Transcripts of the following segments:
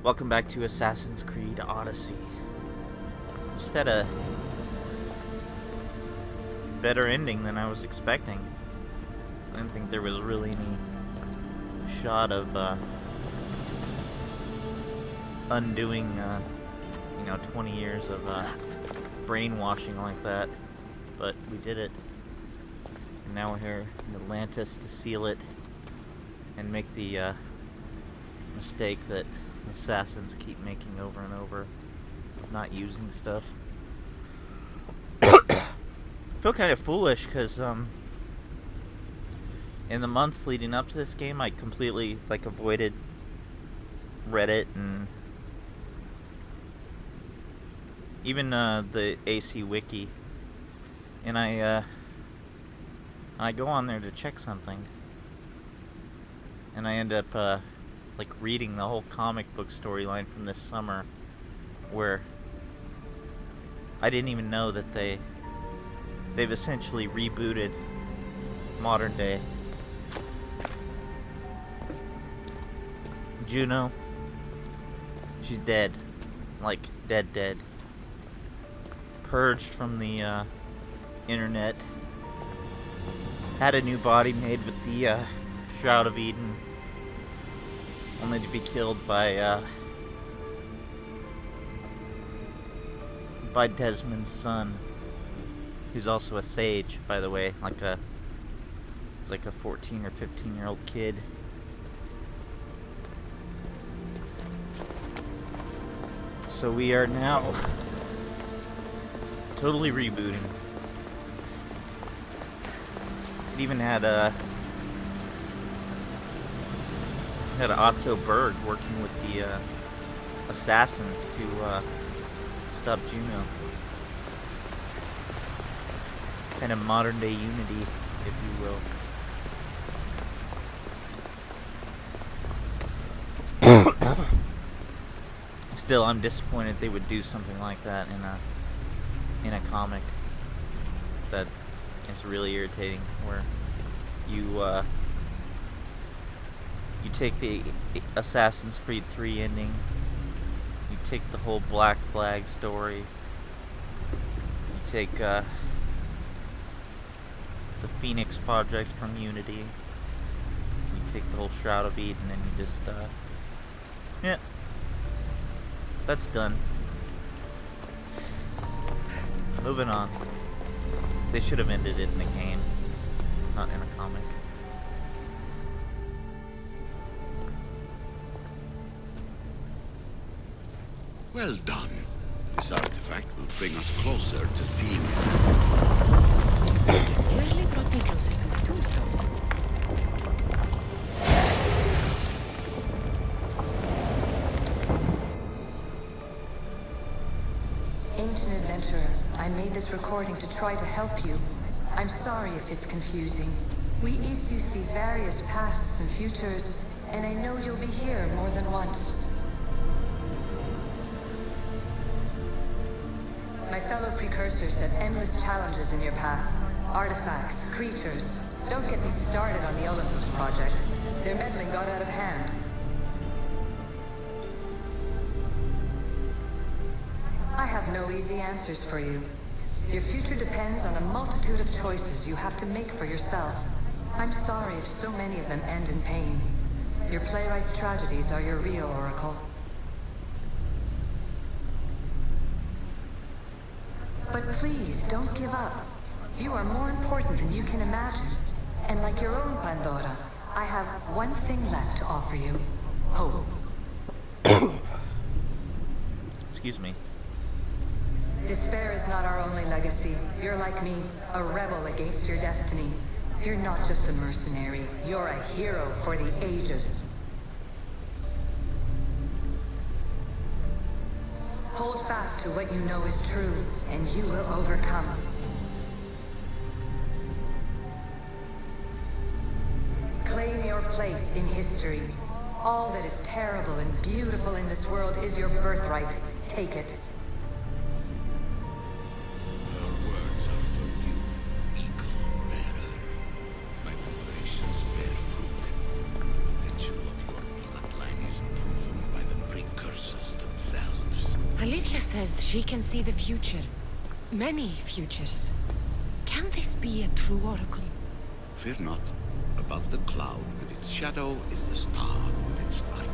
Welcome back to Assassin's Creed Odyssey. Just had a better ending than I was expecting. I didn't think there was really any shot of undoing 20 years of brainwashing like that, but we did it. And now we're here in Atlantis to seal it and make the mistake that assassins keep making over and over, not using stuff. I feel kind of foolish because in the months leading up to this game, I completely avoided Reddit and even the AC Wiki, and I go on there to check something, and I end up reading the whole comic book storyline from this summer, where I didn't even know that they've essentially rebooted modern day Juno. She's dead, dead. Purged from the internet. Had a new body made with the Shroud of Eden, only to be killed by Desmond's son, who's also a sage, by the way, he's like a 14 or 15-year-old kid. So we are now totally rebooting. It even had Otto Berg working with the assassins to stop Juno. Kind of modern day Unity, if you will. Still, I'm disappointed they would do something like that in a comic. That is really irritating, where you take the Assassin's Creed 3 ending, you take the whole Black Flag story, you take the Phoenix Project from Unity, you take the whole Shroud of Eden, and you just, that's done. Moving on. They should have ended it in the game, not in a comic. Well done. This artifact will bring us closer to seeing it. You really brought me closer to my tombstone. Ancient adventurer, I made this recording to try to help you. I'm sorry if it's confusing. We Isu see various pasts and futures, and I know you'll be here more than once. My fellow precursors set endless challenges in your path. Artifacts, creatures. Don't get me started on the Olympus project. Their meddling got out of hand. I have no easy answers for you. Your future depends on a multitude of choices you have to make for yourself. I'm sorry if so many of them end in pain. Your playwright's tragedies are your real oracle. But please, don't give up. You are more important than you can imagine. And like your own Pandora, I have one thing left to offer you. Hope. Excuse me. Despair is not our only legacy. You're like me, a rebel against your destiny. You're not just a mercenary, you're a hero for the ages. Hold fast to what you know is true, and you will overcome. Claim your place in history. All that is terrible and beautiful in this world is your birthright. Take it. Her words are for you, eagle bearer. My preparations bear fruit. The potential of your bloodline is proven by the precursor. Aletheia says she can see the future. Many futures. Can this be a true oracle? Fear not. Above the cloud with its shadow is the star with its light.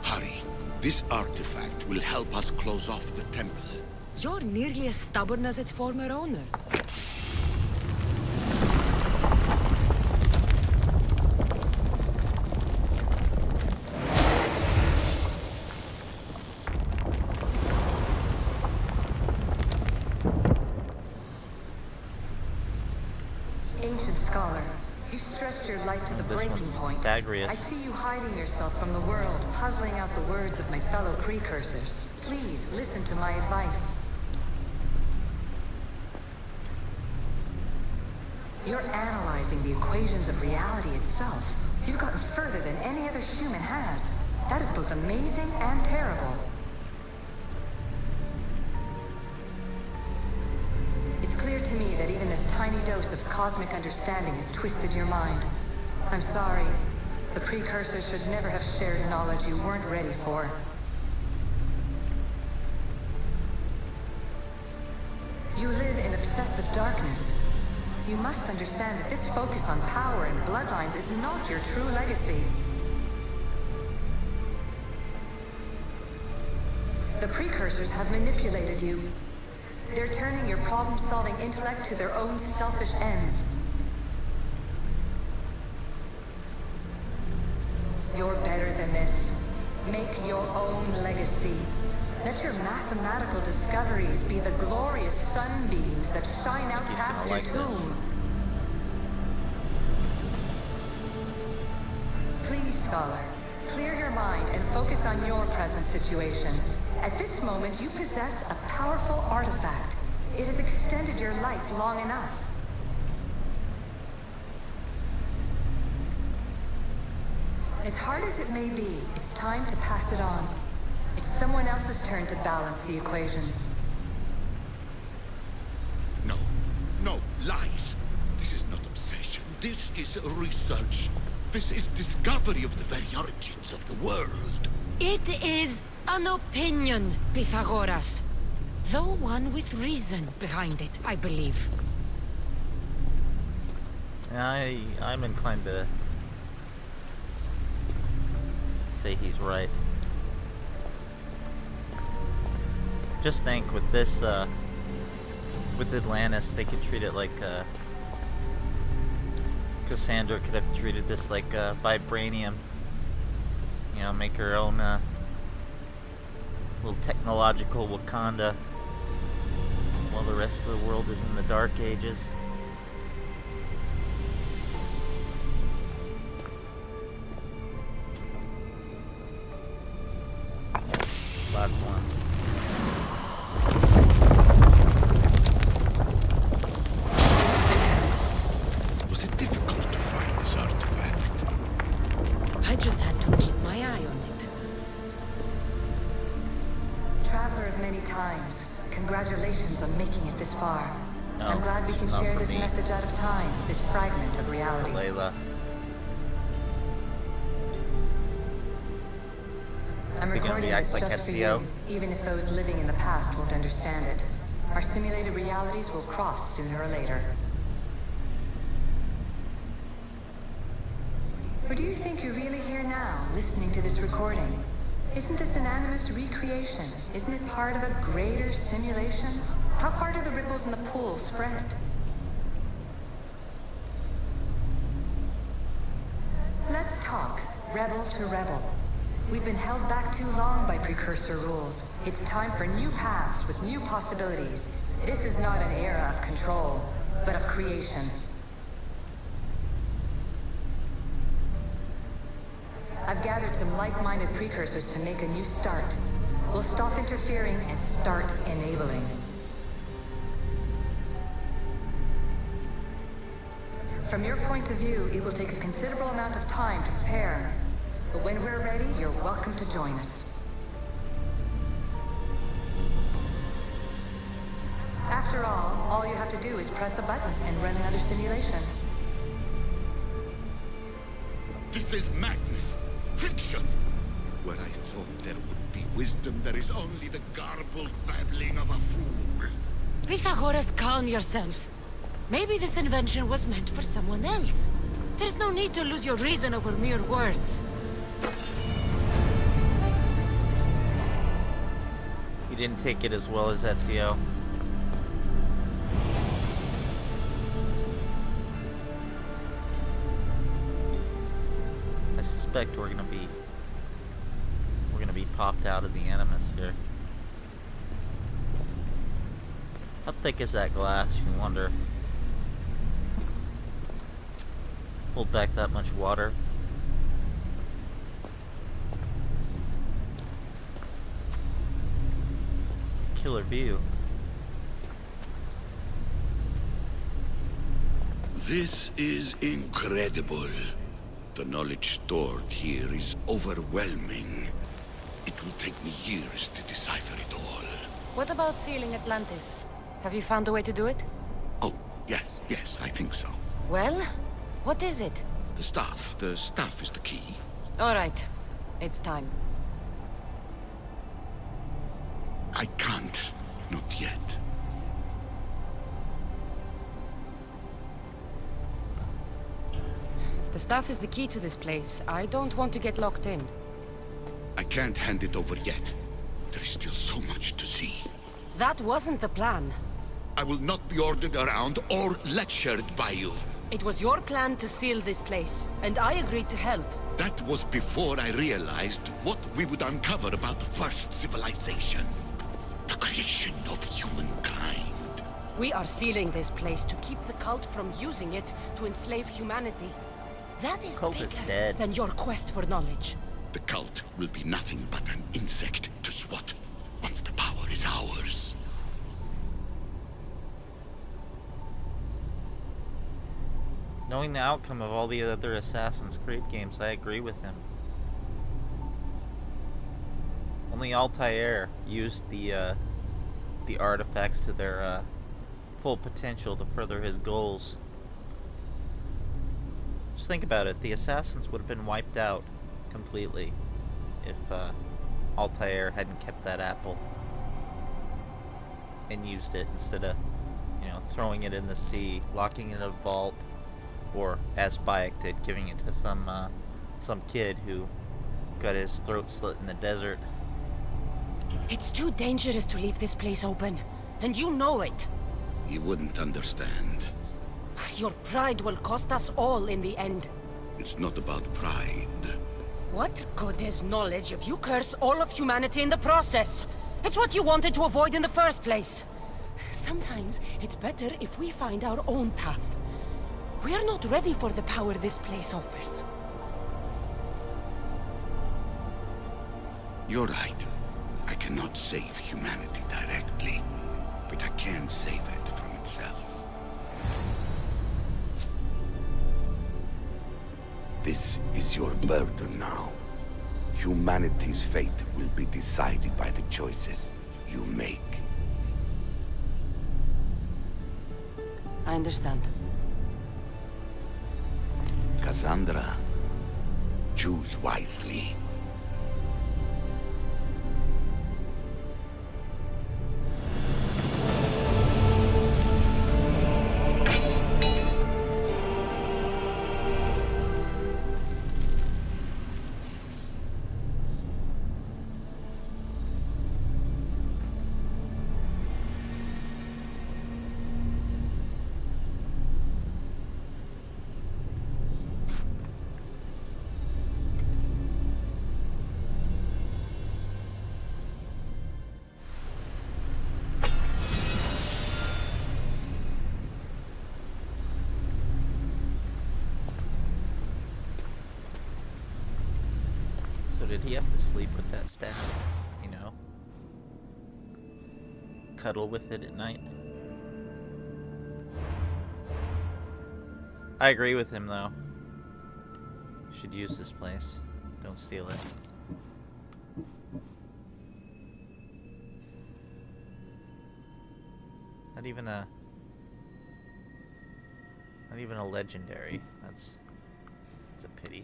Hurry. This artifact will help us close off the temple. You're nearly as stubborn as its former owner. Ancient scholar, you stretched your life to the This breaking one's point. Zagreus. I see you hiding yourself from the world, puzzling out the words of my fellow precursors. Please listen to my advice. You're analyzing the equations of reality itself. You've gotten further than any other human has. That is both amazing and terrible. It's clear to me that even this tiny dose of cosmic understanding has twisted your mind. I'm sorry. The precursors should never have shared knowledge you weren't ready for. You live in obsessive darkness. You must understand that this focus on power and bloodlines is not your true legacy. The precursors have manipulated you. They're turning your problem-solving intellect to their own selfish ends. You're better than this. Make your own legacy. Let your mathematical discoveries be the glorious sunbeams that shine out He's past gonna your like this. tomb. Please, scholar, clear your mind and focus on your present situation. At this moment, you possess a powerful artifact. It has extended your life long enough. As hard as it may be, it's time to pass it on. It's someone else's turn to balance the equations. No, no, lies. This is not obsession. This is research. This is discovery of the very origins of the world. It is an opinion, Pythagoras. Though one with reason behind it, I believe. I'm inclined to say he's right. Just think, with this, with Atlantis, they could treat it like, Kassandra could have treated this like, vibranium. You know, make her own, little technological Wakanda, while the rest of the world is in the Dark Ages. Last one. Was it difficult to find this artifact? I just had to keep my eye on it. Traveler of many times, congratulations on making it this far. No, I'm glad we can not share for this me. message out of time, this fragment of reality. Layla. I'm They're gonna recording react this like just for Ezio. you, even if those living in the past won't understand it. Our simulated realities will cross sooner or later. Or do you think you're really here now, listening to this recording? Isn't this an animus recreation? Isn't it part of a greater simulation? How far do the ripples in the pool spread? Let's talk, rebel to rebel. We've been held back too long by precursor rules. It's time for new paths with new possibilities. This is not an era of control, but of creation. I've gathered some like-minded precursors to make a new start. We'll stop interfering and start enabling. From your point of view, it will take a considerable amount of time to prepare. But when we're ready, you're welcome to join us. After After all you have to do is press a button and run another simulation. This is madness. Fiction. Where I thought there would be wisdom, there is only the garbled babbling of a fool. Pythagoras, calm yourself. Maybe this invention was meant for someone else. There's no need to lose your reason over mere words. He didn't take it as well as Ezio. I suspect we're gonna be popped out of the Animus here. How thick is that glass, you wonder? Hold back that much water. Killer view. This is incredible. The knowledge stored here is overwhelming. It will take me years to decipher it all. What about sealing Atlantis? Have you found a way to do it? Oh, yes, I think so. Well, what is it? The staff is the key. All right, it's time. I can't, not yet. If the staff is the key to this place, I don't want to get locked in. I can't hand it over yet. There is still so much to see. That wasn't the plan. I will not be ordered around or lectured by you. It was your plan to seal this place, and I agreed to help. That was before I realized what we would uncover about the first civilization. The creation of humankind. We are sealing this place to keep the cult from using it to enslave humanity. That is Cult is bigger dead. than your quest for knowledge. The cult will be nothing but an insect to swat once the power is ours. Knowing the outcome of all the other Assassin's Creed games, I agree with him. Only Altair used the artifacts to their full potential to further his goals. Just think about it, the Assassins would have been wiped out completely if Altair hadn't kept that apple and used it instead of, throwing it in the sea, locking it in a vault, or as Bayek did, giving it to some kid who got his throat slit in the desert. It's too dangerous to leave this place open, and you know it. You wouldn't understand. Your pride will cost us all in the end. It's not about pride. What good is knowledge if you curse all of humanity in the process? It's what you wanted to avoid in the first place. Sometimes it's better if we find our own path. We are not ready for the power this place offers. You're right. I cannot save humanity directly, but I can save it from itself. This is your burden now. Humanity's fate will be decided by the choices you make. I understand. Kassandra, choose wisely. Did he have to sleep with that staff? Cuddle with it at night? I agree with him, though. Should use this place. Don't steal it. How Not even a legendary. It's a pity.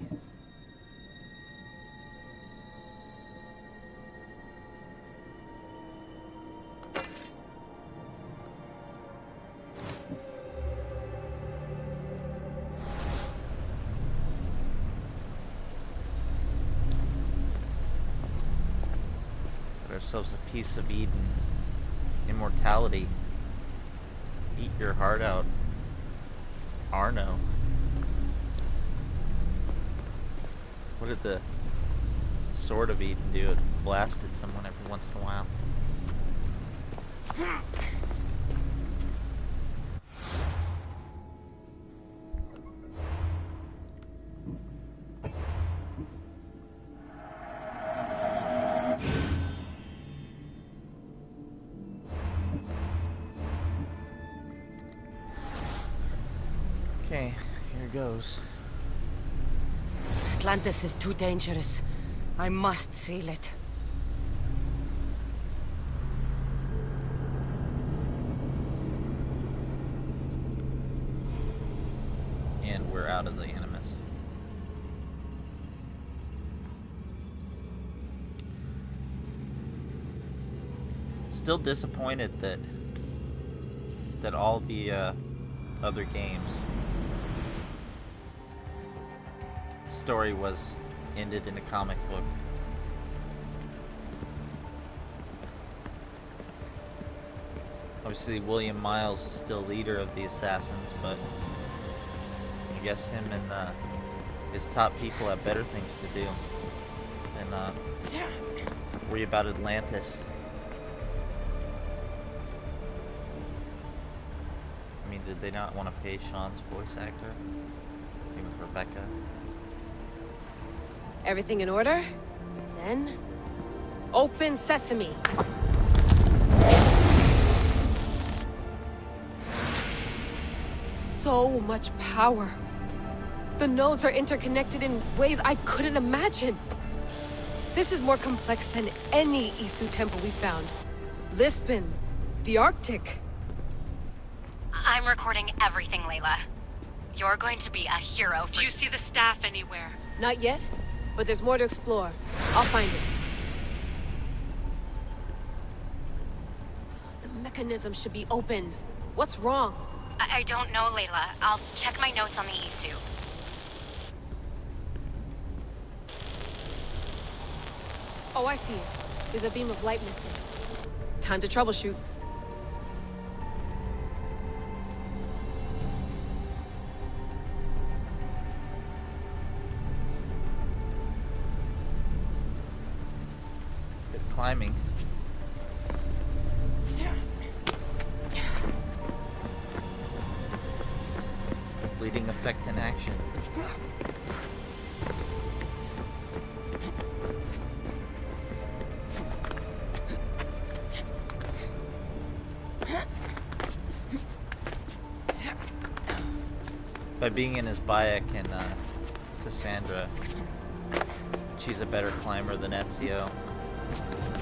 Got ourselves a piece of Eden. Immortality. Eat your heart out. Arno. What did the Sword of Eden do? It blasted someone every once in a while. Okay, here goes. Atlantis is too dangerous. I must seal it. And we're out of the Animus. Still disappointed that all the other games story was ended in a comic book. Obviously William Miles is still leader of the assassins, but I guess him and his top people have better things to do than worry about Atlantis. I mean, did they not want to pay Sean's voice actor? Same with Rebecca. Everything in order? Then, open sesame. So much power. The nodes are interconnected in ways I couldn't imagine. This is more complex than any Isu temple we found. Lisbon, the Arctic. I'm recording everything, Layla. You're going to be a hero for— Do you see the staff anywhere? Not yet, but there's more to explore. I'll find it. The mechanism should be open. What's wrong? I don't know, Layla. I'll check my notes on the Isu. Oh, I see it. There's a beam of light missing. Time to troubleshoot. Good climbing. Bleeding effect in action. By being in his Bayek and Kassandra, she's a better climber than Ezio,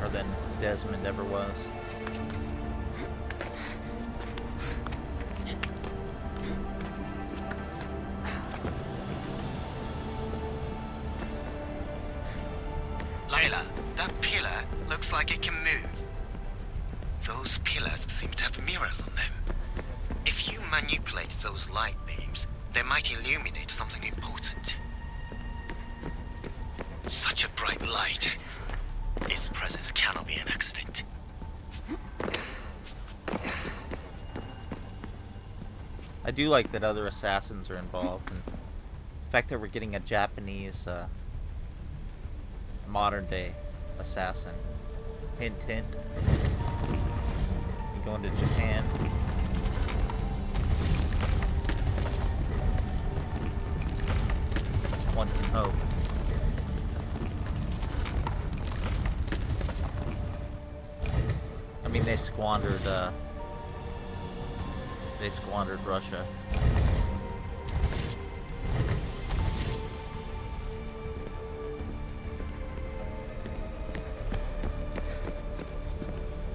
or than Desmond ever was. Layla, that pillar looks like it can move. Those pillars seem to have mirrors on them. If you manipulate those light beams, they might illuminate something important. Such a bright light. Its presence cannot be an accident. I do like that other assassins are involved, and the fact that we're getting a Japanese modern day assassin. Hint, hint. You going to Japan? One can hope. I mean, they squandered Russia.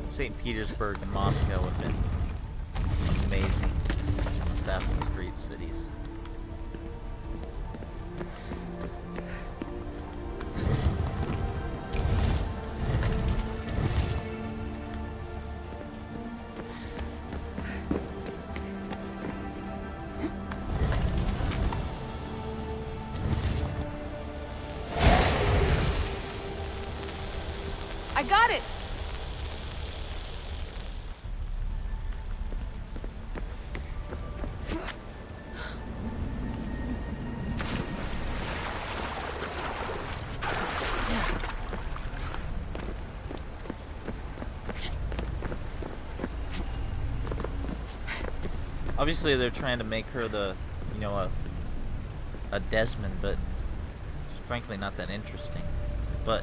St. Petersburg and Moscow have been amazing in Assassin's Creed cities. I got it! Obviously, they're trying to make her the, you know, a Desmond, but she's frankly not that interesting. But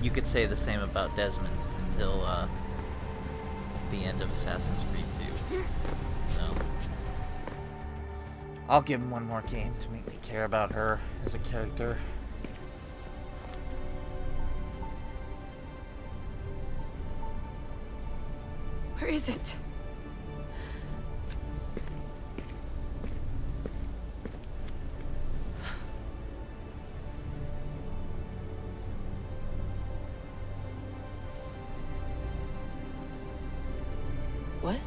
you could say the same about Desmond until the end of Assassin's Creed 2. So I'll give him one more game to make me care about her as a character. Where is it? What?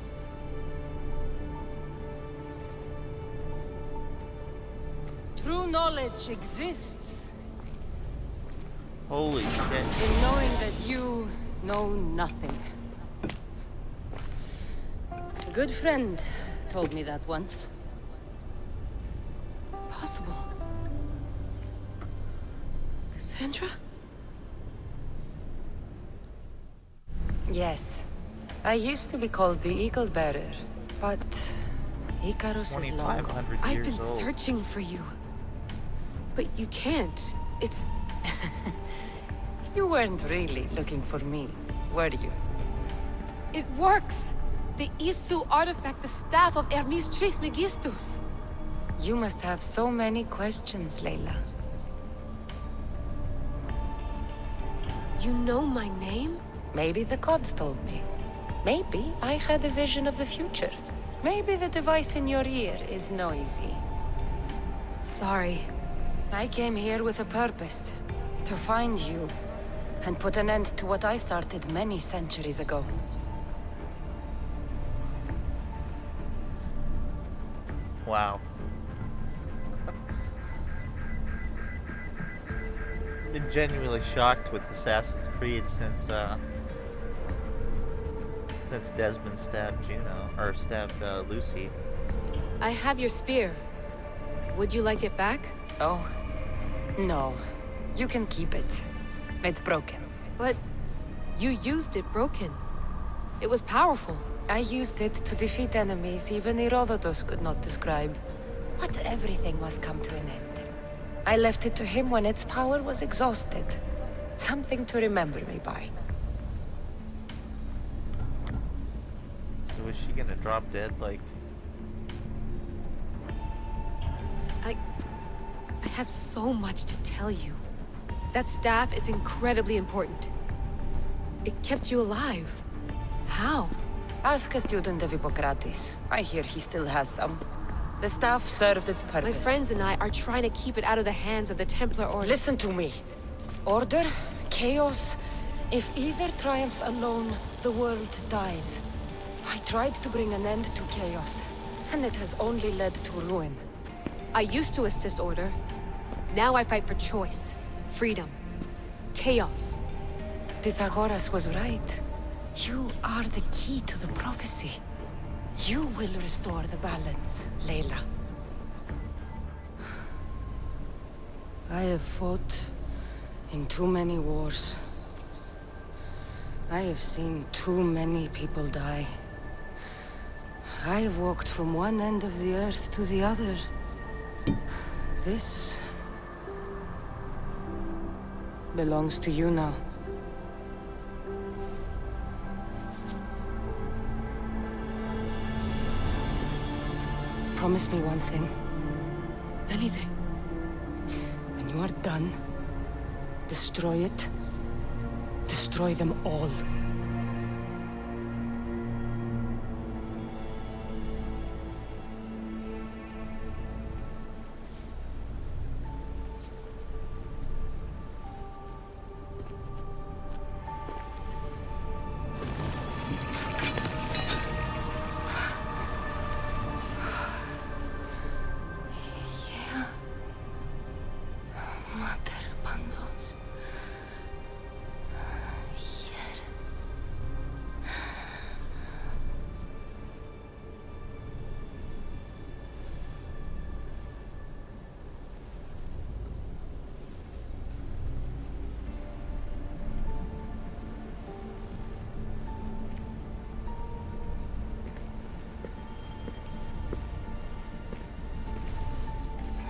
True knowledge exists Holy shit. in knowing that you know nothing. A good friend told me that once. Possible. Kassandra? Yes. I used to be called the Eagle Bearer, but Icarus is long gone. 2,500 I've years been old. searching for you. But you can't. It's... You weren't really looking for me, were you? It works! The Isu artifact, the staff of Hermes Trismegistus. You must have so many questions, Layla. You know my name? Maybe the gods told me. Maybe I had a vision of the future. Maybe the device in your ear is noisy. Sorry. I came here with a purpose. To find you. And put an end to what I started many centuries ago. Wow. Been genuinely shocked with Assassin's Creed since Desmond stabbed Juno, or stabbed Lucy. I have your spear. Would you like it back? Oh, no. You can keep it. It's broken. But you used it broken. It was powerful. I used it to defeat enemies even Herodotus could not describe. But everything must come to an end. I left it to him when its power was exhausted. Something to remember me by. So is she gonna drop dead like... I have so much to tell you. That staff is incredibly important. It kept you alive. How? Ask a student of Hippocrates. I hear he still has some. The staff served its purpose. My friends and I are trying to keep it out of the hands of the Templar Order. Listen to me. Order, chaos. If either triumphs alone, the world dies. I tried to bring an end to chaos, and it has only led to ruin. I used to assist Order. Now I fight for choice, freedom, chaos. Pythagoras was right. You are the key to the prophecy. You will restore the balance, Layla. I have fought in too many wars. I have seen too many people die. I have walked from one end of the earth to the other. This belongs to you now. Promise me one thing. Anything. When you are done, destroy it. Destroy them all.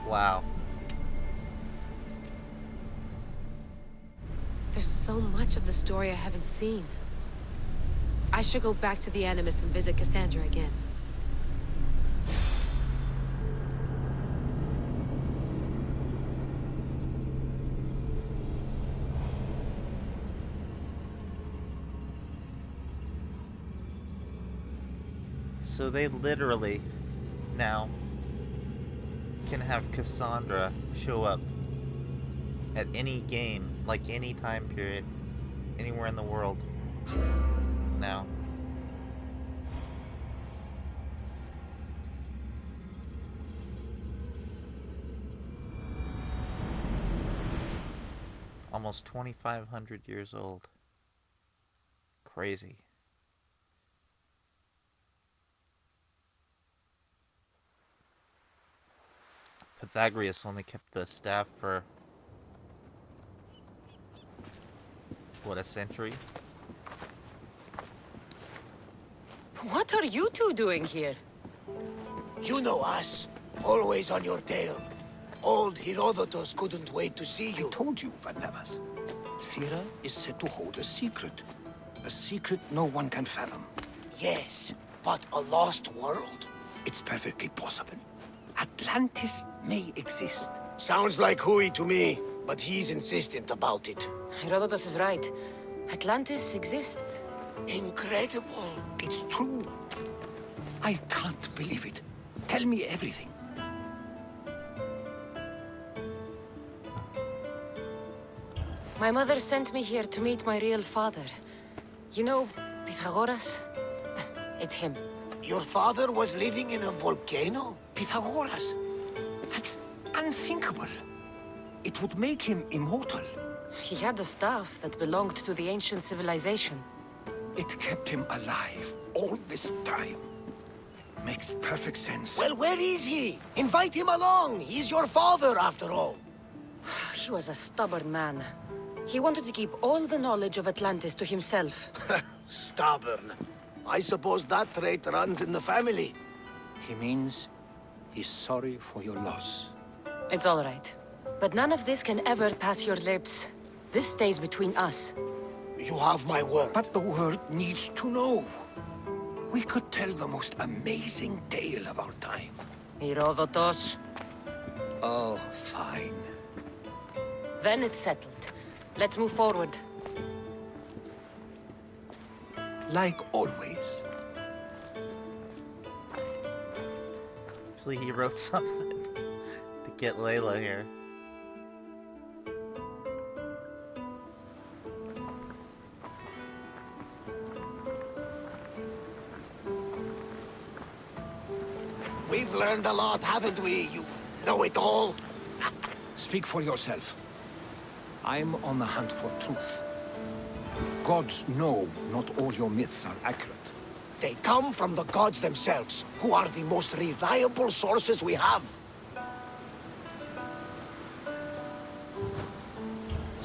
Wow. There's so much of the story I haven't seen. I should go back to the Animus and visit Kassandra again. So they literally now can have Kassandra show up at any game, like any time period, anywhere in the world. Now. Almost 2,500 years old. Crazy. Pythagoras only kept the staff for, what, a century? What are you two doing here? You know us. Always on your tail. Old Herodotus couldn't wait to see you. I told you, Varnavas. Sira is said to hold a secret. A secret no one can fathom. Yes, but a lost world? It's perfectly possible. Atlantis may exist. Sounds like Hui to me, but he's insistent about it. Herodotus is right. Atlantis exists. Incredible. It's true. I can't believe it. Tell me everything. My mother sent me here to meet my real father. You know, Pythagoras? It's him. Your father was living in a volcano? Pythagoras. That's unthinkable. It would make him immortal. He had the staff that belonged to the ancient civilization. It kept him alive all this time. Makes perfect sense. Well, where is he? Invite him along. He's your father, after all. He was a stubborn man. He wanted to keep all the knowledge of Atlantis to himself. Stubborn. I suppose that trait runs in the family. He means he's sorry for your loss. It's all right. But none of this can ever pass your lips. This stays between us. You have my word. But the world needs to know. We could tell the most amazing tale of our time. Herodotus. Oh, fine. Then it's settled. Let's move forward. Like always. Actually, he wrote something to get Layla here. We've learned a lot, haven't we? You know it all. Speak for yourself. I'm on the hunt for truth. Gods know not all your myths are accurate. They come from the gods themselves, who are the most reliable sources we have.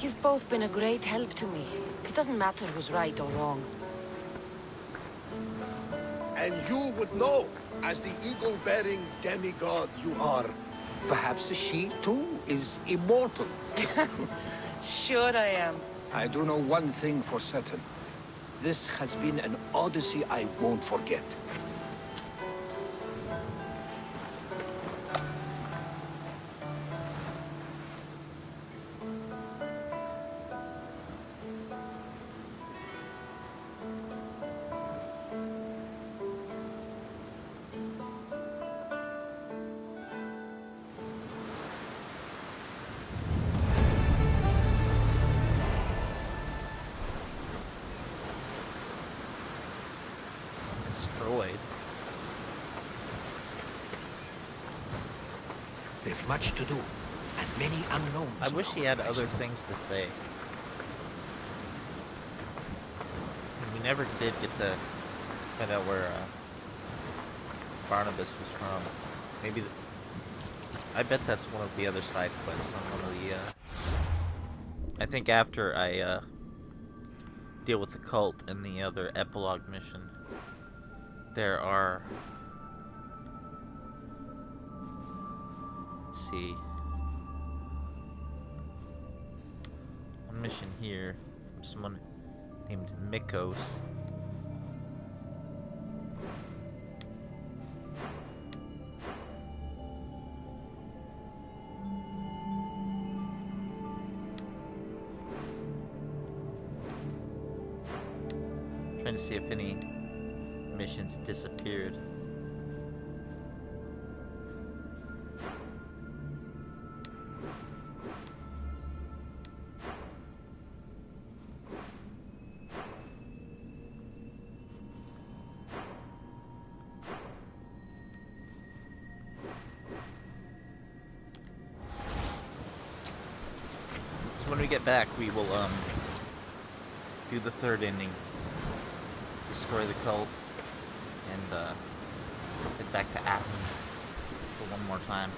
You've both been a great help to me. It doesn't matter who's right or wrong. And you would know, as the eagle-bearing demigod you are. Perhaps she, too, is immortal. Sure I am. I do know one thing for certain. This has been an Odyssey I won't forget. Destroyed. There's much to do, and many unknowns. I wish on he the had horizon. other things to say. We never did get to find out where Barnabas was from. Maybe I bet that's one of the other side quests on one of the I think after I deal with the cult in the other epilogue mission, let's see. One mission here from someone named Mikos. Trying to see if any missions disappeared. So when we get back, we will do the third ending. Destroy the cult, and head back to Athens for one more time.